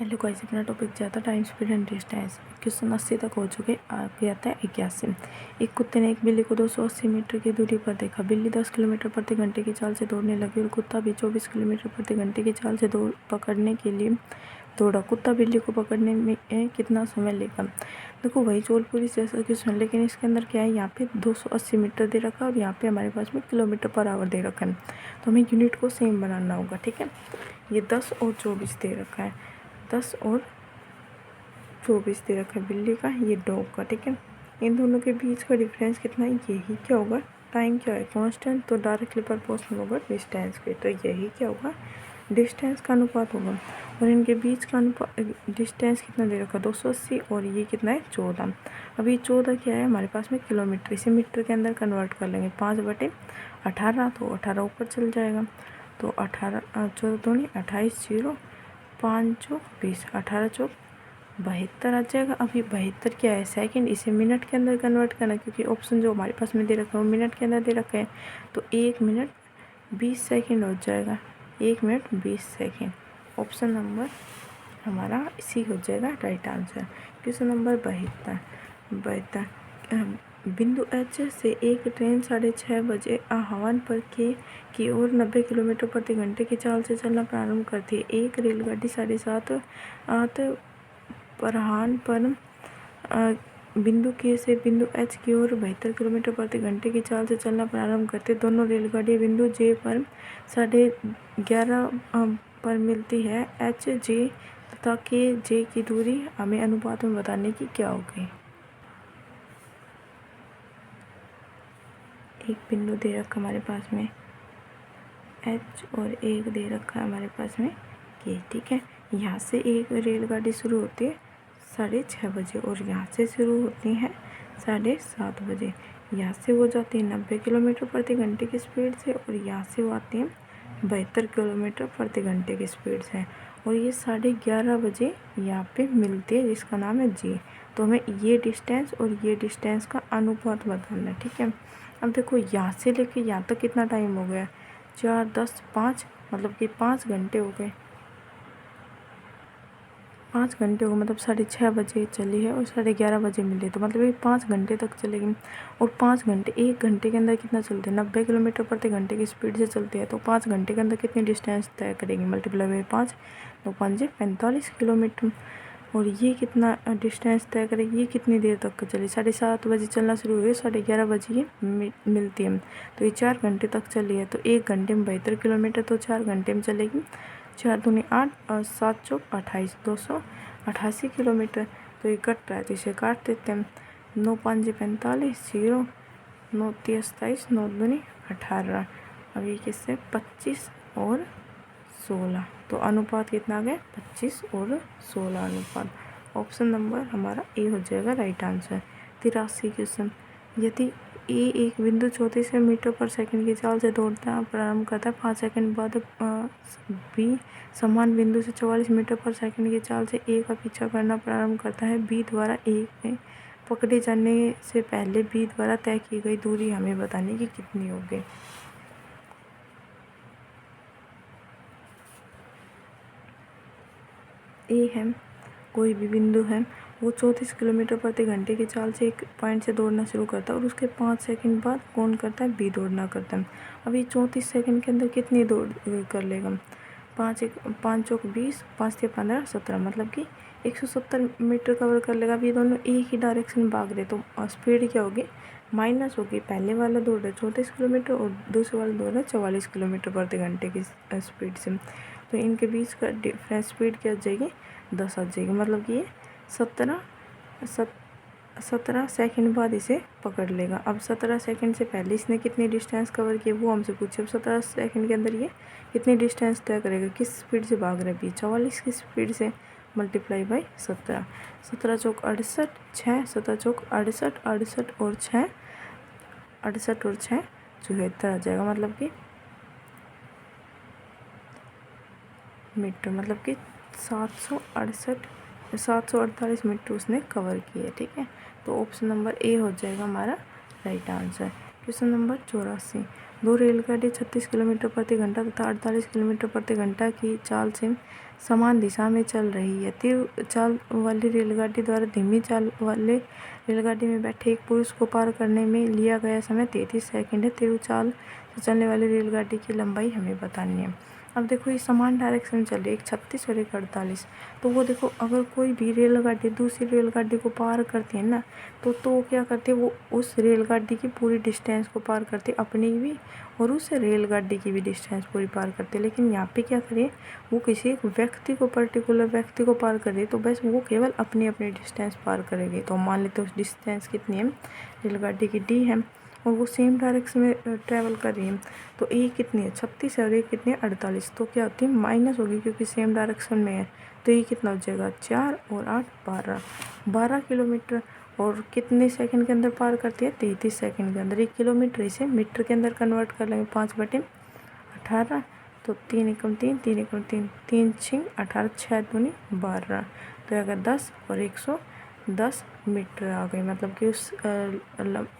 Hello guys, अपना topic जाता है time speed and distance. Question 80 तक हो चुके, आगे आता है 81। एक कुत्ते ने एक बिल्ली को 280 मीटर की दूरी पर देखा। बिल्ली 10 किलोमीटर प्रति घंटे की चाल से दौड़ने लगी और कुत्ता भी 24 किलोमीटर प्रति घंटे की चाल से दौड़ पकड़ने के लिए दौड़ा। कुत्ता बिल्ली को पकड़ने में कितना समय लेगा? देखो, वही जोलपुरी जैसा क्वेश्चन, लेकिन इसके अंदर क्या है, यहाँ पे 280 मीटर दे रखा है और यहाँ पे हमारे पास में किलोमीटर पर आवर दे रखा है, तो हमें यूनिट को सेम बनाना होगा। ठीक है, ये 10 और 24 दे रखा है, 10 और 24 दे रखा है बिल्ली का, ये डॉग का। ठीक है, इन दोनों के बीच का डिफरेंस कितना है? यही क्या होगा? टाइम क्या है? कांस्टेंट, तो डायरेक्टली प्रोपोर्शनल होगा डिस्टेंस के, तो यही क्या होगा? डिस्टेंस का अनुपात होगा। और इनके बीच का अनुपात डिस्टेंस कितना दे रखा है? 280, और ये कितना है? 14। अब ये 14 क्या है हमारे पास में? किलोमीटर। इसे मीटर के अंदर कन्वर्ट कर लेंगे, 5/18, तो 18 ऊपर चल जाएगा। तो 18 14 दूनी 28, 0 5 चौक 20, 18 चौक 72 आ जाएगा। अभी 72 क्या है? सेकंड। इसे मिनट के अंदर कन्वर्ट करना, क्योंकि ऑप्शन जो हमारे पास में दे रखा है वो मिनट के अंदर दे रखा है, तो 1 मिनट 20 सेकंड हो जाएगा। 1 मिनट 20 सेकंड। ऑप्शन नंबर हमारा सी हो जाएगा राइट आंसर। Question number 72। बिंदु एच से एक ट्रेन 6:30 बजे आह्वान पर के की ओर 90 किलोमीटर प्रति घंटे की चाल से चलना प्रारंभ करती है। एक रेलगाड़ी 7:30 परहान पर बिंदु के से बिंदु एच की ओर 72 किलोमीटर प्रति घंटे की चाल से चलना प्रारंभ करते। दोनों रेलगाड़ियाँ बिंदु जे पर 11:30 पर मिलती है। एच जे तथा के जे की दूरी हमें अनुपात में बताने की क्या होगी? एक बिंदु दे रखा हमारे पास में एच, और एक दे रखा है हमारे पास में के। ठीक है, यहाँ से एक रेलगाड़ी शुरू होती है 6:30 बजे और यहाँ से शुरू होती है 7:30 बजे। यहाँ से वो जाती है 90 किलोमीटर प्रति घंटे की स्पीड से, और यहाँ से वो आती है 72 किलोमीटर प्रति घंटे की स्पीड से, और ये 11:30 बजे यहाँ पे मिलती है, जिसका नाम है जी। तो हमें ये डिस्टेंस और ये डिस्टेंस का अनुपात बताना है। ठीक है, अब देखो, यहाँ से लेके यहाँ तक कितना टाइम हो गया? 4 10 5, मतलब कि 5 घंटे हो गए। 5 घंटे हो, मतलब 6:30 बजे चली है और 11:30 बजे मिली, तो मतलब ये 5 घंटे तक चलेगी। और 5 घंटे, 1 घंटे के अंदर कितना चलते हैं? 90 किलोमीटर प्रति घंटे की स्पीड से चलते हैं, तो 5 घंटे के अंदर कितनी डिस्टेंस तय करेंगे? मल्टीप्लाई बाई 5, तो 5 45 किलोमीटर। और ये कितना डिस्टेंस तय करेगी? ये कितनी देर तक का चली? 7:30 बजे चलना शुरू हुई, 11:30 बजे ये मिलती है, तो ये 4 घंटे तक चली है। तो 1 घंटे में 72 किलोमीटर, तो 4 घंटे में चलेगी। 4 दूनी 8 और 7 चौक 28, 288 किलोमीटर। तो ये कट रहा है, तो इसे काट देते हैं। 9 5 45, 0 9 3 27, 9 दूनी 18। अब ये किससे? 25 और 16, तो अनुपात कितना आ गया? 25 और 16 अनुपात। ऑप्शन नंबर हमारा ए हो जाएगा राइट आंसर। 83 क्वेश्चन, यदि ए एक बिंदु 34 मीटर पर सेकंड की चाल से दौड़ना प्रारंभ करता है, 5 सेकंड बाद बी समान बिंदु से 44 मीटर पर सेकंड की चाल से ए का पीछा करना प्रारंभ करता है। बी द्वारा ए में पकड़े जाने से पहले बी द्वारा तय की गई दूरी हमें बताने की कितनी होगी? ए है, कोई भी बिंदु है, वो 34 किलोमीटर प्रति घंटे की चाल से एक पॉइंट से दौड़ना शुरू करता है, और उसके 5 सेकंड बाद कौन करता है? बी दौड़ना करता है। अब ये 34 सेकंड के अंदर कितनी दौड़ कर लेगा? 5 चौक 20, 5 से 15 17, मतलब कि 170 मीटर कवर कर लेगा। अब ये दोनों एक ही डायरेक्शन भाग रहे, तो स्पीड क्या होगी? माइनस होगी। पहले वाला दौड़ रहा है 34 किलोमीटर और दूसरे वाला दौड़ रहा है 44 किलोमीटर प्रति घंटे की स्पीड से, तो इनके बीच का डिफरेंस स्पीड क्या आ जाएगी? 10 आ जाएगी। मतलब कि ये 17 सेकंड बाद इसे पकड़ लेगा। अब 17 सेकंड से पहले इसने कितनी डिस्टेंस कवर की वो हमसे पूछे। अब 17 सेकंड के अंदर ये कितनी डिस्टेंस तय करेगा? किस स्पीड से भाग रहा है? 44 की स्पीड से, मल्टीप्लाई बाई 17। 17 चौक 68, 6 17 चौक 68, 68 और 6 68 और 6 74 आ जाएगा। मतलब कि मीटर, मतलब कि 748 मीटर उसने कवर किए। ठीक है, तो ऑप्शन नंबर ए हो जाएगा हमारा राइट आंसर। क्वेश्चन नंबर 84, दो रेलगाड़ी 36 किलोमीटर प्रति घंटा तथा 48 किलोमीटर प्रति घंटा की चाल से समान दिशा में चल रही है। तीव्र चाल वाली रेलगाड़ी द्वारा धीमी चाल वाले रेलगाड़ी में बैठे एक पुरुष को पार करने में लिया गया समय 33 सेकंड है। तीव्र चाल से चलने वाली रेलगाड़ी की लंबाई हमें बतानी है। अब देखो ये समान डायरेक्शन में चल रही है, एक 36 और एक 48। तो वो देखो अगर कोई भी रेलगाड़ी दूसरी रेलगाड़ी को पार करती है ना, तो वो क्या करती है, वो उस रेलगाड़ी की पूरी डिस्टेंस को पार करती है, अपनी भी और उस रेलगाड़ी की भी डिस्टेंस पूरी पार करती है। लेकिन यहाँ पे क्या करें, वो किसी एक व्यक्ति को, पर्टिकुलर व्यक्ति को पार करे तो बस वो केवल अपनी अपनी डिस्टेंस पार करेगी। तो मान लेते उस डिस्टेंस कितनी है, रेलगाड़ी की डी है और वो सेम डायरेक्शन में ट्रैवल कर रही है। तो ए कितनी है, 36 है और ए कितनी है, 48। तो क्या होती है, माइनस होगी क्योंकि सेम डायरेक्शन में है। तो ये कितना हो जाएगा, 4 और 8 12 किलोमीटर। और कितने सेकंड के अंदर पार करती है, 33 सेकंड के अंदर। 1 किलोमीटर इसे मीटर के अंदर कन्वर्ट कर लेंगे, 5/18। तो 3 एकम 3, 3 एकम 3, 3 6 18, 6 दूनी 12। तो अगर 10 और 110 मीटर आ गई, मतलब कि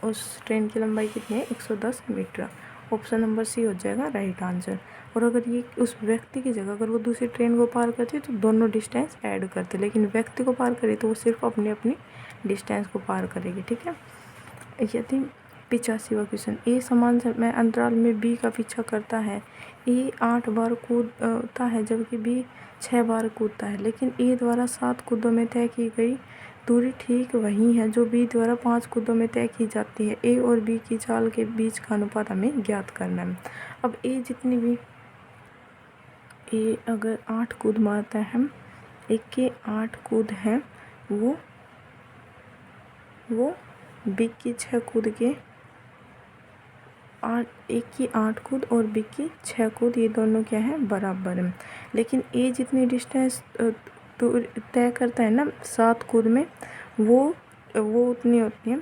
उस ट्रेन की लंबाई कितनी है, 110 मीटर। ऑप्शन नंबर सी हो जाएगा राइट आंसर। और अगर ये उस व्यक्ति की जगह अगर वो दूसरी ट्रेन को पार करती है तो दोनों डिस्टेंस ऐड करते, लेकिन व्यक्ति को पार करे तो वो सिर्फ अपनी अपनी डिस्टेंस को पार करेगी। ठीक है। यदि 85वां क्वेश्चन, ए समान समय अंतराल में बी का पीछा करता है। ए 8 बार कूदता है जबकि बी 6 बार कूदता है, लेकिन ए द्वारा 7 कूदों में तय की गई दूरी ठीक वही है जो बी द्वारा 5 कूदों में तय की जाती है। ए और बी की चाल के बीच का अनुपात हमें ज्ञात करना है। अब ए जितनी भी, ए अगर 8 कूद मारता है, एक के 8 कूद हैं, वो बी की 6 कूद के, एक की 8 कूद और बी की 6 कूद, ये दोनों क्या है, बराबर है। लेकिन ए जितनी डिस्टेंस तय करता है ना 7 कूद में, वो उतनी होती है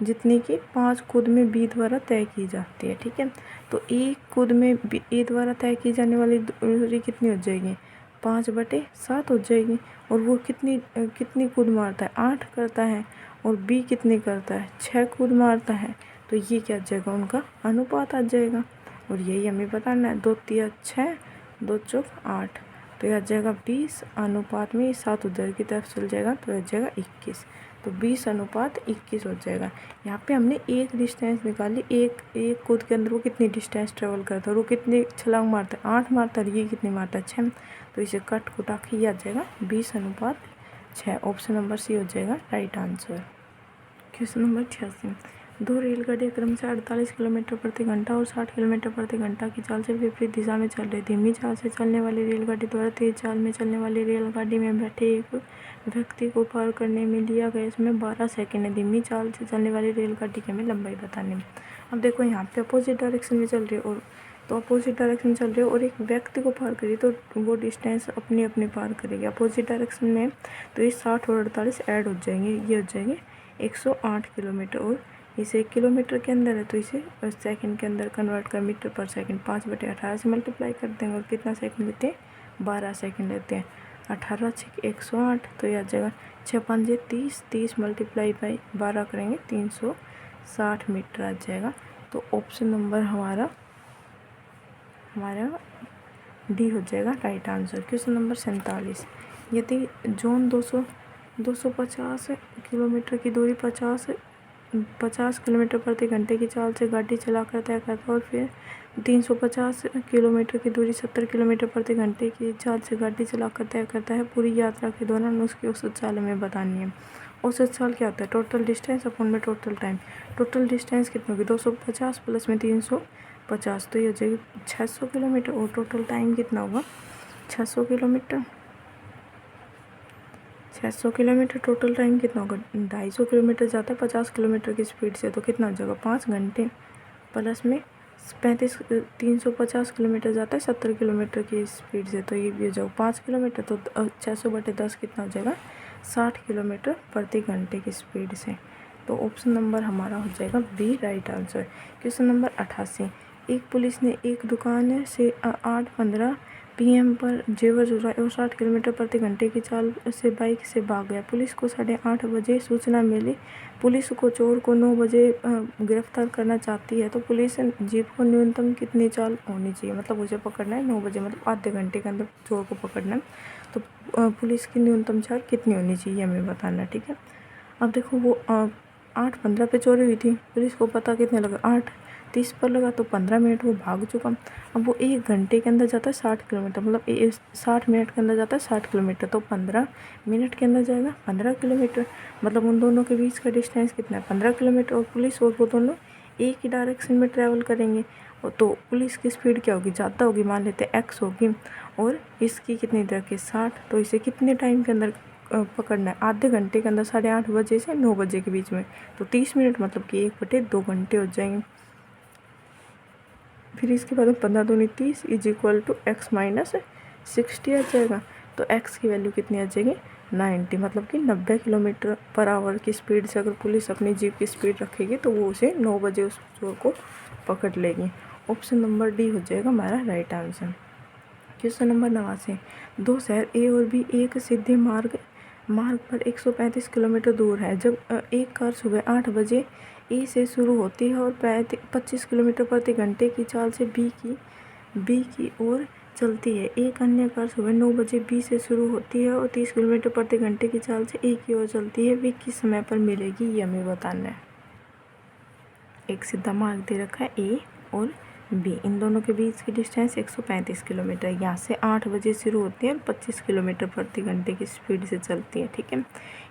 जितनी कि 5 कूद में बी द्वारा तय की जाती है। ठीक है। तो एक कूद में ए द्वारा तय की जाने वाली दूरी कितनी हो जाएगी, 5/7 हो जाएगी। और वो कितनी कूद मारता है, 8 करता है, और बी कितनी करता है, 6 कूद मारता है। तो ये क्या आ जाएगा, उनका अनुपात आ जाएगा। और यही हमें बताना है, 2 3 6, 2 4 8। तो यह आ जाएगा 20 अनुपात में 7 उधर की तरफ चल जाएगा, तो यह आ जाएगा 21। तो 20/21 हो जाएगा। यहाँ पे हमने एक डिस्टेंस निकाली, एक कूद के अंदर वो कितनी डिस्टेंस ट्रेवल करता है, और वो कितनी छलांग मारता है, 8 मारता है, और ये कितनी मारता है, 6। तो इसे कट कुटा के ये आ जाएगा 20/6। ऑप्शन नंबर सी हो जाएगा राइट आंसर। क्वेश्चन नंबर 86, 2 रेलगाड़ियाँ क्रमशः 48 किलोमीटर प्रति घंटा और 60 किलोमीटर प्रति घंटा की चाल से विपरीत दिशा में चल रही। धीमी चाल से चलने वाली रेलगाड़ी द्वारा तेज चाल में चलने वाली रेलगाड़ी में बैठे एक व्यक्ति को पार करने में लिया गया इसमें 12 सेकंड है। धीमी चाल से चलने वाली रेलगाड़ी की हमें लंबाई बतानी है। अब देखो यहाँ पे अपोजिट डायरेक्शन में चल रही है, और तो अपोजिट डायरेक्शन में चल रही है और एक व्यक्ति को पार करिए तो वो डिस्टेंस अपनी अपनी पार करेगी अपोजिट डायरेक्शन में। तो ये 60 और 48 ऐड हो जाएंगे, ये हो जाएंगे 108 किलोमीटर। और इसे 1 किलोमीटर के अंदर है तो इसे सेकंड के अंदर कन्वर्ट कर मीटर पर सेकंड 5/18 से मल्टीप्लाई कर देंगे, और कितना सेकंड लेते हैं, 12 सेकंड लेते हैं। 18 6 108, तो यह आ जाएगा 6 5 30, 30 मल्टीप्लाई बाई 12 करेंगे 360 मीटर आ जाएगा। तो ऑप्शन नंबर हमारा डी हो जाएगा राइट आंसर। क्वेश्चन नंबर 47, यदि जोन 250 किलोमीटर की दूरी 50 किलोमीटर प्रति घंटे की चाल से गाड़ी चलाकर तय करता है, और फिर 350 किलोमीटर की दूरी 70 किलोमीटर प्रति घंटे की चाल से गाड़ी चलाकर तय करता है, पूरी यात्रा के दौरान उसकी औसत चाल हमें बतानी है। औसत चाल क्या होता है, टोटल डिस्टेंस अपॉन में टोटल टाइम। टोटल डिस्टेंस कितनी होगी, 250 प्लस में 350, तो ये हो जाएगी 600 किलोमीटर। और टोटल टाइम कितना होगा, 600 किलोमीटर। 600 किलोमीटर टोटल टाइम कितना होगा, 250 किलोमीटर जाता है 50 किलोमीटर की स्पीड से, तो कितना हो जाएगा, 5 घंटे। प्लस में 350 किलोमीटर जाता है 70 किलोमीटर की स्पीड से, तो ये भी हो जाएगा 5 किलोमीटर। तो 600/10 कितना हो जाएगा, 60 किलोमीटर प्रति घंटे की स्पीड से। तो ऑप्शन नंबर हमारा हो जाएगा B right answer. Question number 88, एक पुलिस ने एक दुकान से 8:15 PM पर जेवर चुराए और 60 किलोमीटर प्रति घंटे की चाल से बाइक से भाग गया। पुलिस को 8:30 बजे सूचना मिली। पुलिस को चोर को 9 बजे गिरफ्तार करना चाहती है, तो पुलिस जीप को न्यूनतम कितनी चाल होनी चाहिए, मतलब उसे पकड़ना है 9 बजे, मतलब आधे घंटे के अंदर चोर को पकड़ना है। तो पुलिस की न्यूनतम चाल कितनी होनी चाहिए हमें बताना, ठीक है। अब देखो वो 8:15 पे चोरी हुई थी, पुलिस को पता कितने लगा, 8:30 पर लगा, तो 15 मिनट वो भाग चुका। अब वो 1 घंटे के अंदर जाता है 60 किलोमीटर, मतलब 60 मिनट के अंदर जाता है 60 किलोमीटर, तो 15 मिनट के अंदर जाएगा 15 किलोमीटर, मतलब उन दोनों के बीच का डिस्टेंस कितना है 15 किलोमीटर। और पुलिस और वो दोनों एक ही डायरेक्शन में ट्रैवल करेंगे, तो पुलिस की स्पीड क्या होगी, ज़्यादा होगी, मान लेते हैं x होगी, और इसकी कितनी तरह की 60, तो इसे कितने टाइम के अंदर पकड़ना है, आधे घंटे के अंदर, 8:30 बजे से 9 बजे के बीच में, तो 30 मिनट मतलब कि 1/2 घंटे हो जाएंगे। फिर इसके बाद 15 दूनी 30 = x - 60 आ जाएगा, तो x की वैल्यू कितनी आ जाएगी 90, मतलब कि 90 किलोमीटर पर आवर की स्पीड से अगर पुलिस अपनी जीप की स्पीड रखेगी तो वो उसे 9 बजे उस चोर को पकड़ लेगी। ऑप्शन नंबर डी हो जाएगा हमारा राइट आंसर। क्वेश्चन नंबर 89, 2 शहर ए और बी एक सीधे मार्ग पर 135 किलोमीटर दूर है। जब एक कार सुबह 8 बजे ए से शुरू होती है और 25 किलोमीटर प्रति घंटे की चाल से बी की ओर चलती है। एक अन्य कार सुबह 9 बजे बी से शुरू होती है और 30 किलोमीटर प्रति घंटे की चाल से ए की ओर चलती है। वे किस समय पर मिलेगी, ये हमें बताना है। एक सीधा मार्ग दे रखा है ए और बी, इन दोनों के बीच की डिस्टेंस 135 किलोमीटर, यहाँ से 8 बजे शुरू होती है और 25 किलोमीटर प्रति घंटे की स्पीड से चलती है, ठीक है।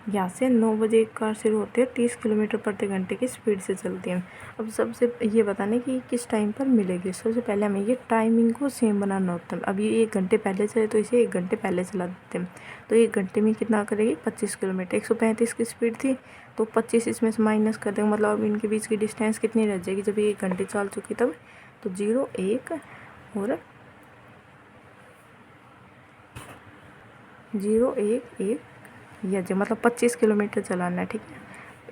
यहाँ से 9 बजे एक कार शुरू होती है, 30 किलोमीटर प्रति घंटे की स्पीड से चलती है। अब सबसे ये बताने कि किस टाइम पर मिलेगी, सबसे पहले हमें ये टाइमिंग को सेम बनाना होता है। अब ये 1 घंटे पहले चले तो इसे 1 घंटे पहले चला देते हैं, तो 1 घंटे में कितना करेगी 25 किलोमीटर, 135 की स्पीड थी तो 25 इसमें से माइनस कर देंगे, मतलब अब इनके बीच की डिस्टेंस कितनी रह जाएगी, जब ये 1 घंटे चल चुकी तब, तो 0 1 और 0 1 1 या जो मतलब 25 किलोमीटर चलाना है, ठीक है।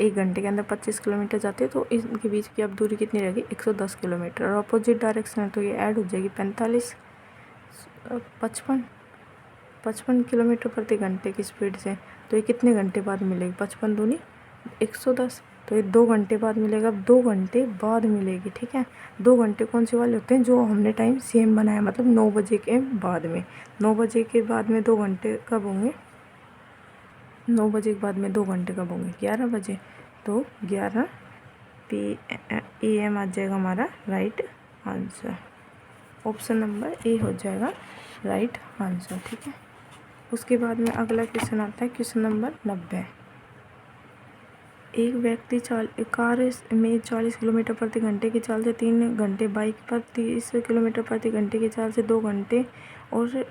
1 घंटे के अंदर 25 किलोमीटर जाते हैं, तो इनके बीच की अब दूरी कितनी रहेगी 110 किलोमीटर, और अपोजिट डायरेक्शन है तो ये ऐड हो जाएगी 55 किलोमीटर प्रति घंटे की स्पीड से, तो ये कितने घंटे बाद मिलेगी, 55 दूनी 110, तो ये 2 घंटे बाद मिलेगा। अब 2 घंटे बाद मिलेगी, ठीक है। 2 घंटे कौन से वाले होते हैं, जो हमने टाइम सेम बनाया, मतलब 9 बजे के बाद में। 9 बजे के बाद में 2 घंटे कब होंगे, 9 बजे के बाद में 2 घंटे कब होंगे 11 बजे, तो 11 PM आ जाएगा हमारा right answer. Option number A हो जाएगा राइट आंसर, ठीक है। उसके बाद में अगला क्वेश्चन आता है क्वेश्चन नंबर 90। एक व्यक्ति कार में 40 किलोमीटर प्रति घंटे की चाल से 3 घंटे, बाइक पर 30 किलोमीटर प्रति घंटे की चाल से 2 घंटे, और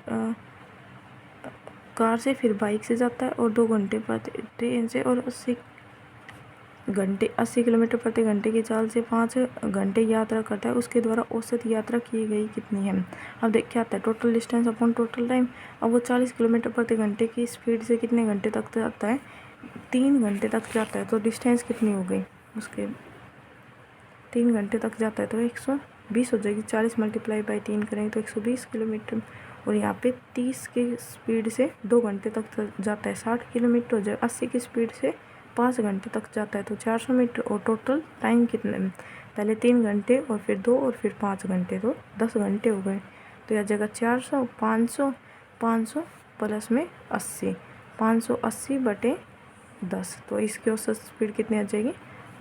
कार से फिर बाइक से जाता है, और 2 घंटे प्रति ट्रेन से, और 80 किलोमीटर प्रति घंटे की चाल से 5 घंटे यात्रा करता है। उसके द्वारा औसत यात्रा की गई कितनी है। अब देख क्या आता है, total distance upon total time. अब वो 40 किलोमीटर प्रति घंटे की स्पीड से कितने घंटे तक जाता है, 3 घंटे तक जाता है, तो डिस्टेंस कितनी हो गई उसके, 3 घंटे तक जाता है तो 120 हो जाएगी। 40 × 3 करेंगे तो 120 किलोमीटर, और यहाँ पे 30 की स्पीड से 2 घंटे तक जाता है 60 किलोमीटर हो जाए। 80 की स्पीड से 5 घंटे तक जाता है तो 400 मीटर, और टोटल टाइम कितने, पहले 3 घंटे और फिर 2 और फिर 5 घंटे, तो 10 घंटे हो गए। तो यह जगह 400 500 प्लस में 80, 580/10, तो इसकी औसत स्पीड कितनी आ जाएगी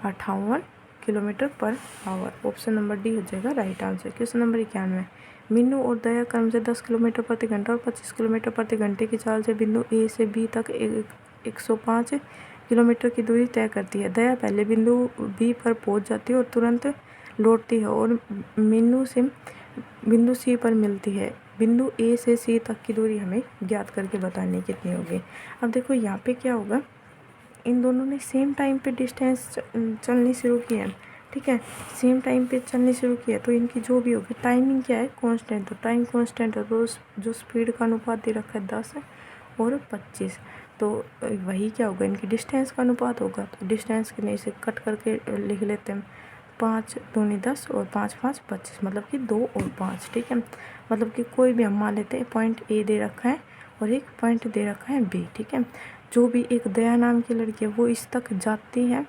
58 kilometre per hour. Option number D हो जाएगा right answer. Question number 91, Meenu और दया क्रम से 10 किलोमीटर प्रति घंटा और 25 किलोमीटर प्रति घंटे की चाल से बिंदु ए से बी तक 105 किलोमीटर की दूरी तय करती है। दया पहले बिंदु बी पर पहुंच जाती है और तुरंत लौटती है, और मीनू से बिंदु सी पर मिलती है। बिंदु ए से सी तक की दूरी हमें ज्ञात करके बतानी कितनी होगी। अब देखो यहाँ पे क्या होगा, इन दोनों ने सेम टाइम पे डिस्टेंस चलनी शुरू की है, ठीक है, सेम टाइम पे चलनी शुरू किया, तो इनकी जो भी होगी टाइमिंग क्या है कांस्टेंट, तो टाइम कांस्टेंट है, तो जो स्पीड का अनुपात दे रखा है 10 और 25, तो वही क्या होगा इनकी डिस्टेंस का अनुपात होगा। तो डिस्टेंस के लिए इसे कट करके लिख लेते हैं, 5 दूनी 10 और 5 5 25, मतलब कि 2 और 5, ठीक है। मतलब कि कोई भी हम मान लेते हैं पॉइंट ए दे रखा है और एक पॉइंट दे रखा है बी, ठीक है। जो भी एक दया नाम की लड़की है वो इस तक जाती है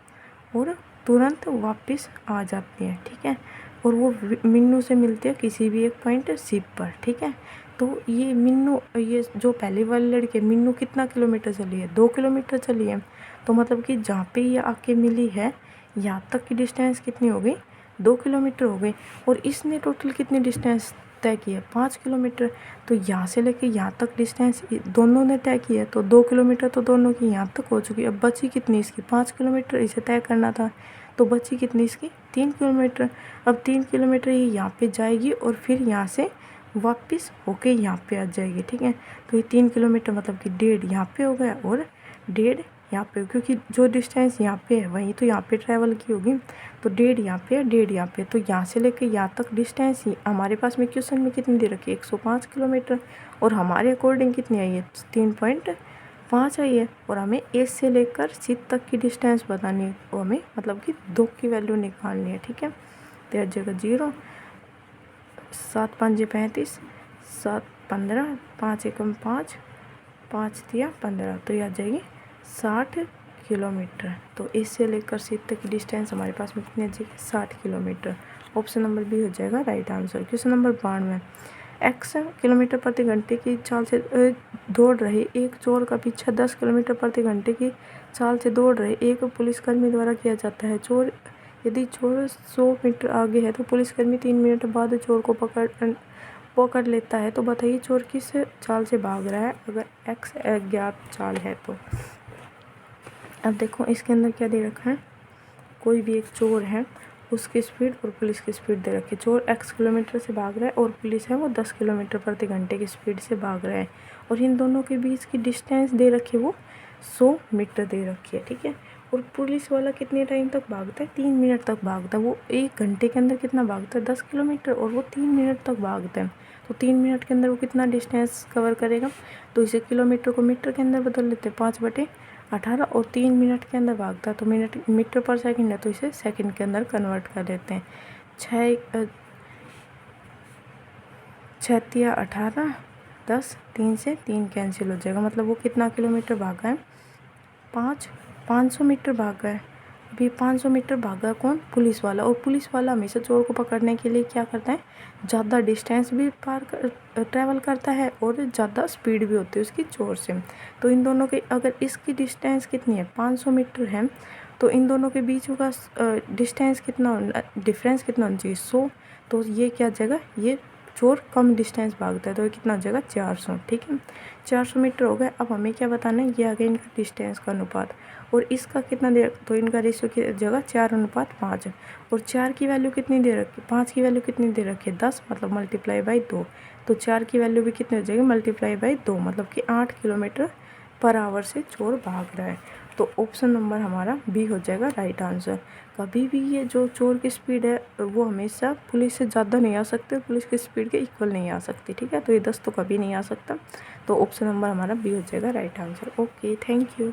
और तुरंत वापस आ जाती है, ठीक है, और वो मीनू से मिलती है किसी भी एक पॉइंट सी पर, ठीक है। तो ये मिन्नू, ये जो पहले वाली लड़की है मिन्नू कितना किलोमीटर चली है, 2 किलोमीटर चली है। तो मतलब कि जहाँ पे ये आके मिली है यहाँ तक की डिस्टेंस कितनी हो गई, 2 किलोमीटर हो गई। और इसने टोटल कितनी डिस्टेंस तय की है, 5 किलोमीटर। तो यहाँ से लेके यहाँ तक डिस्टेंस दोनों ने तय की है, तो 2 किलोमीटर तो दोनों की यहाँ तक हो चुकी है। अब बची कितनी इसकी, 5 किलोमीटर इसे तय करना था। तो बची कितनी इसकी, 3 किलोमीटर। अब 3 किलोमीटर ये यहाँ पे जाएगी और फिर यहाँ से वापस होके यहाँ पे आ जाएगी, ठीक है। तो ये 3 किलोमीटर मतलब कि 1.5 यहाँ पे हो गया और 1.5 यहाँ पे, क्योंकि जो डिस्टेंस यहाँ पे है वहीं तो यहाँ पे ट्रैवल की होगी। तो 1.5 यहाँ पे है, 1.5 यहाँ पे। तो यहाँ से लेके यहाँ तक डिस्टेंस ही हमारे पास में क्वेश्चन में कितनी दे रखी है, 105 किलोमीटर। और हमारे अकॉर्डिंग कितनी आई है, 3.5 आई है। और हमें ए से लेकर सी तक की डिस्टेंस बतानी है, वो हमें मतलब कि 2 की वैल्यू निकालनी है, ठीक है। तो यह जगह 0, 7 5 35, 7 15, 5 1 5, 5 3 15। तो यह आ जाएगी 60 किलोमीटर। तो इससे लेकर सी तक की डिस्टेंस हमारे पास में कितनी आ जाएगी, 60 किलोमीटर। ऑप्शन नंबर बी हो जाएगा right answer. Question number 92, x kilometre प्रति घंटे की चाल से दौड़ रहे एक चोर का पीछा 10 किलोमीटर प्रति घंटे की चाल से दौड़ रहे एक पुलिसकर्मी द्वारा किया जाता है। यदि चोर 100 मीटर आगे है तो पुलिसकर्मी 3 मिनट बाद चोर को पकड़ लेता है। तो बताइए चोर किस चाल से भाग रहा है अगर एक्स अज्ञात चाल है तो। अब देखो इसके अंदर क्या दे रखा है, कोई भी एक चोर है उसकी स्पीड और पुलिस की स्पीड दे रखी है। चोर x किलोमीटर से भाग रहा है और पुलिस है वो 10 किलोमीटर प्रति घंटे की स्पीड से भाग रहा है। और इन दोनों के बीच की डिस्टेंस दे रखी है वो 100 मीटर दे रखी है, ठीक है। और पुलिस वाला कितने टाइम तक भागता है, 3 मिनट तक भागता है। वो 1 घंटे के अंदर कितना भागता है, 10 किलोमीटर, और वो 3 मिनट तक भागता है। तो 3 मिनट के अंदर वो कितना डिस्टेंस कवर करेगा। तो इसे किलोमीटर को मीटर के अंदर बदल लेते हैं, 5/18। और 3 मिनट के अंदर भागता है तो मीटर पर सेकंड है तो इसे सेकंड के अंदर कन्वर्ट कर देते हैं। 6 3 18, 10, 3 से 3 कैंसिल हो जाएगा। मतलब वो कितना किलोमीटर भागा है, 500 मीटर भागा है। अभी 500 मीटर भागा कौन, पुलिस वाला। और पुलिस वाला हमेशा चोर को पकड़ने के लिए क्या करता है, ज़्यादा डिस्टेंस भी ट्रैवल करता है और ज़्यादा स्पीड भी होती है उसकी चोर से। तो इन दोनों के अगर इसकी डिस्टेंस कितनी है, 500 मीटर है, तो इन दोनों के बीच का डिस्टेंस कितना, डिफरेंस कितना होना चाहिए, 100। तो ये क्या जगह, ये चोर कम डिस्टेंस भागता है तो ये कितना हो जाएगा, 400, ठीक है। 400 मीटर हो गया। अब हमें क्या बताना है, ये आ गया इनका डिस्टेंस का अनुपात। और इसका कितना दे, तो इनका रेशियो की जगह 4:5 है। और 4 की वैल्यू कितनी दे रखी है, 5 की वैल्यू कितनी दे रखी है, 10, मतलब मल्टीप्लाई बाई 2। तो 4 की वैल्यू भी कितनी हो जाएगी, मल्टीप्लाई बाई 2, मतलब कि 8 किलोमीटर पर आवर से चोर भाग रहा है। तो ऑप्शन नंबर हमारा बी हो जाएगा राइट आंसर। कभी भी ये जो चोर की स्पीड है वो हमेशा पुलिस से ज़्यादा नहीं आ सकते, पुलिस की स्पीड के इक्वल नहीं आ सकती, ठीक है। तो ये 10 तो कभी नहीं आ सकता। तो ऑप्शन नंबर हमारा बी हो जाएगा right answer. Okay, thank you.